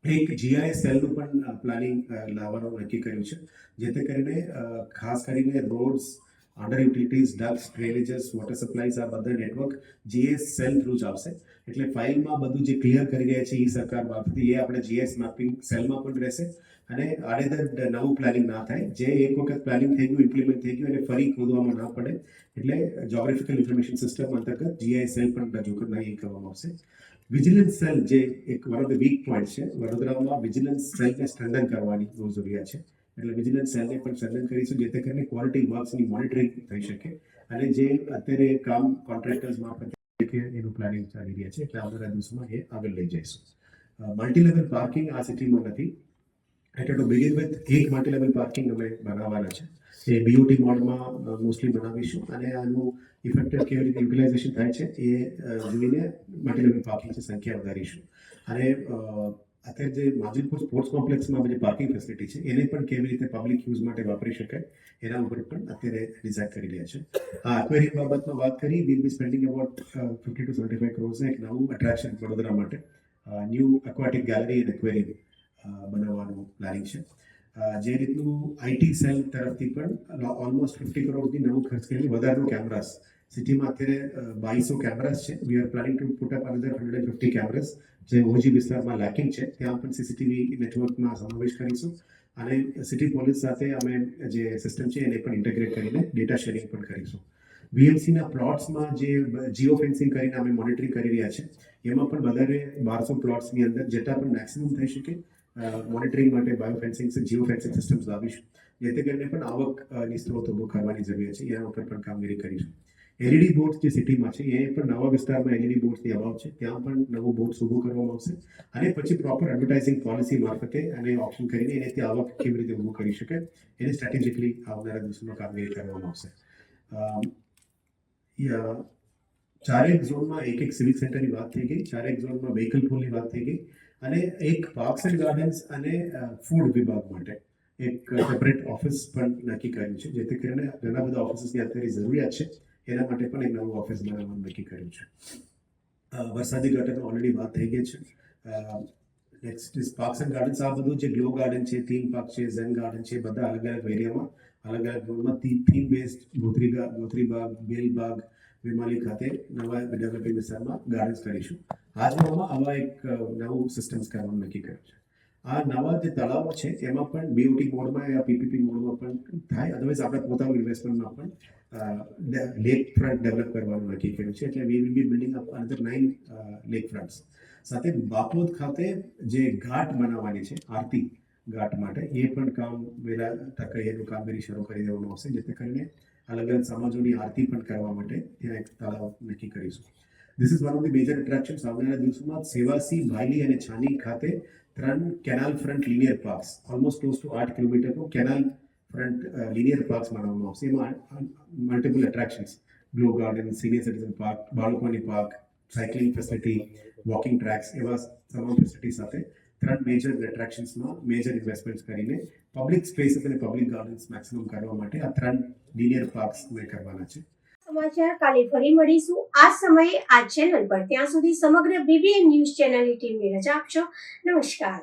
એક GI સેલનું પણ પ્લાનિંગ લાવવાનું નક્કી કર્યું છે, જેથી કરીને ખાસ કરીને roads, under utilities, ducts, drainages, water supplies આ બધા નેટવર્ક GIS સેલ થ્રુ જ આવશે. એટલે ફાઇલમાં બધું જે ક્લિયર કરી રહ્યા છે એ સરકાર મારફતે એ આપણે GIS મેપિંગ સેલમાં પણ રહેશે. અને આડેધડ નવું પ્લાનિંગ ના થાય. જે એક વખત પ્લાનિંગ થઈ ગયું, ઇમ્પ્લિમેન્ટ થઈ ગયું, અને ફરી ખોદવામાં ના પડે. એટલે જ્યોગ્રાફિકલ ઇન્ફોર્મેશન સિસ્ટમ અંતર્ગત GI સેલ પણ રજૂ કરવામાં આવશે. વિજિલન્સ સેલ જે એક one of the weak point છે, વડોદરામાં વિજિલન્સ સેલને સ્ટ્રેન્થન કરવાની બહુ જરૂરિયાત છે. એટલે વિજિલન્સ સેલને પણ સ્ટ્રેન્થન કરીશું, જેથી કરીને ક્વોલિટી વર્ક્સની મોનિટરિંગ થઈ શકે. અને જે અત્યારે કામ કોન્ટ્રાક્ટર્સ મારફતે એનું પ્લાનિંગ ચાલી રહ્યા છે, એટલે આવનારા દિવસોમાં એ આગળ લઈ જઈશું. મલ્ટી લેવલ પાર્કિંગ આ સિટીમાં નથી. એટલે ટુ બિગિન વિથ એક મલ્ટી લેવલ પાર્કિંગ અમે બનાવવાના છે. એ BOT મોડમાં મોસ્ટલી બનાવીશું અને આનું ઇફેક્ટિવ કેવી રીતે યુટિલાઇઝેશન થાય છે એ જોઈને મલ્ટી લેવલ પાર્કિંગની સંખ્યા વધારીશું. અને અત્યારે જે માજીલપુર સ્પોર્ટ્સ કોમ્પ્લેક્સમાં જે પાર્કિંગ ફેસિલિટી છે એને પણ કેવી રીતે પબ્લિક યુઝ માટે વાપરી શકાય એના ઉપર પણ અત્યારે ડિઝાઇન કરી રહ્યા છે. આ એક્વેરિયમ બાબતમાં વાત કરી, will be spending about 50 to 75 crores એક નવું એટ્રેક્શન વડોદરા માટે new aquatic gallery and aquarium બનાવવાનું પ્લાનિંગ છે. જે રીતનું IT સેલ તરફથી પણ ઓલમોસ્ટ 50 કરોડથી નવું ખર્ચ કરીને વધારાનું કેમેરાસ સિટીમાં અત્યારે 2200 કેમેરાસ છે. We are planning to put up another 150 cameras જે ઓજી વિસ્તારમાં લેકિંગ છે ત્યાં પણ CCTV નેટવર્કમાં સમાવેશ કરીશું. અને સિટી પોલીસ સાથે અમે જે સિસ્ટમ છે એને પણ ઇન્ટિગ્રેટ કરીને ડેટા શેરિંગ પણ કરીશું. VMCના પ્લોટ્સમાં જે જીઓ ફેન્સિંગ કરીને અમે મોનિટરિંગ કરી રહ્યા છે એમાં પણ વધારે 1200 પ્લોટ્સની અંદર જેટલા પણ મેક્સિમમ થઈ શકે મોનિટરિંગ માટે bio fencing, geo fencing systems લાવીશું, જેથી કરીને પણ આવકની સ્ત્રોત ઊભો કરવાની જરૂરિયાત છે. એના ઉપર પણ કામગીરી કરીશું. LED બોર્ડ્સ જે સિટીમાં છે એ પણ નવા વિસ્તારમાં LED બોર્ડ્સની અભાવ છે, ત્યાં પણ નવું બોર્ડ્સ ઊભું કરવામાં આવશે. અને પછી પ્રોપર એડવર્ટાઇઝિંગ પોલિસી મારફતે અને ઓપ્શન કરીને એનાથી આવક કેવી રીતે ઊભું કરી શકાય એને સ્ટ્રેટેજિકલી આવનારા દિવસોમાં કામગીરી કરવામાં આવશે. ચારેક ઝોનમાં એક સિવિક સેન્ટરની વાત થઈ ગઈ, ચારેક ઝોનમાં વ્હીકલ પૂલની વાત થઈ ગઈ, અને એક પાર્ક્સ એન્ડ ગાર્ડન્સ અને ફૂડ વિભાગ માટે એક સેપરેટ ઓફિસ પણ નક્કી કર્યું છે, જેથી કરીને ઘણા બધા ઓફિસની અત્યારે જરૂરિયાત છે, એના માટે પણ એક નવું ઓફિસ બનાવવાનું નક્કી કર્યું છે. વરસાદી ગટરનો ઓલરેડી વાત થઈ ગઈ છે. Next is parks and gardens. આ બધું જે ગ્લો ગાર્ડન છે, થીમ પાર્ક છે, ઝેન ગાર્ડન છે, બધા અલગ અલગ એરિયામાં અલગ અલગ ઝોનમાં થીમ બેઝડ ગોત્રીબાગ, બેલબાગ, વિમાલી ખાતે નવા ડેવલપિંગ વિસ્તારમાં ગાર્ડન્સ કરીશું. હાજમાં આવા એક નવું સિસ્ટમ્સ કરવાનું નક્કી કર્યું છે. આ નવા જે તળાવો છે એમાં પણ બીઓટી મોડમાં યા પીપીપી મોડમાં પણ થાય, અદરવાઇઝ આપણે પોતાનું ઇન્વેસ્ટમેન્ટમાં પણ લેક ફ્રન્ટ ડેવલપ કરવાનું નક્કી કર્યું છે. એટલે we will be building up another 9 lake fronts. સાથે બાપોદ ખાતે જે ઘાટ બનાવવાની છે આરતી ઘાટ માટે, એ પણ કામ વહેલા તકે એનું કામગીરી શરૂ કરી દેવામાં આવશે, જેથી કરીને અલગ અલગ સમાજોની આરતી પણ કરવા માટે ત્યાં એક તળાવ નક્કી કરીશું. This is one of the major attractions. આવનારા દિવસોમાં સેવાસી, ભાયલી અને છાની ખાતે 3 canal front linear parks, almost close to 8 કિલોમીટરનું કેનાલ ફ્રન્ટ લિનિયર પાર્ક્સ બનાવવામાં આવશે. એમાં multiple attractions, glow garden, senior citizen park, બાળકોની park, cycling facility, walking tracks, એવા તમામ ફેસિલિટી સાથે 3 મેજર એટ્રેક્શન્સમાં મેજર ઇન્વેસ્ટમેન્ટ કરીને પબ્લિક સ્પેસીસ અને પબ્લિક ગાર્ડન્સ મેક્સિમમ કરવા માટે આ 3 લિનિયર પાર્ક્સ કરવાના છે. સમાચાર કાલે ફરી મળીશું આ સમયે આ ચેનલ પર. ત્યાં સુધી સમગ્ર BBN ન્યૂઝ ચેનલની ટીમને રજા આપશો. નમસ્કાર.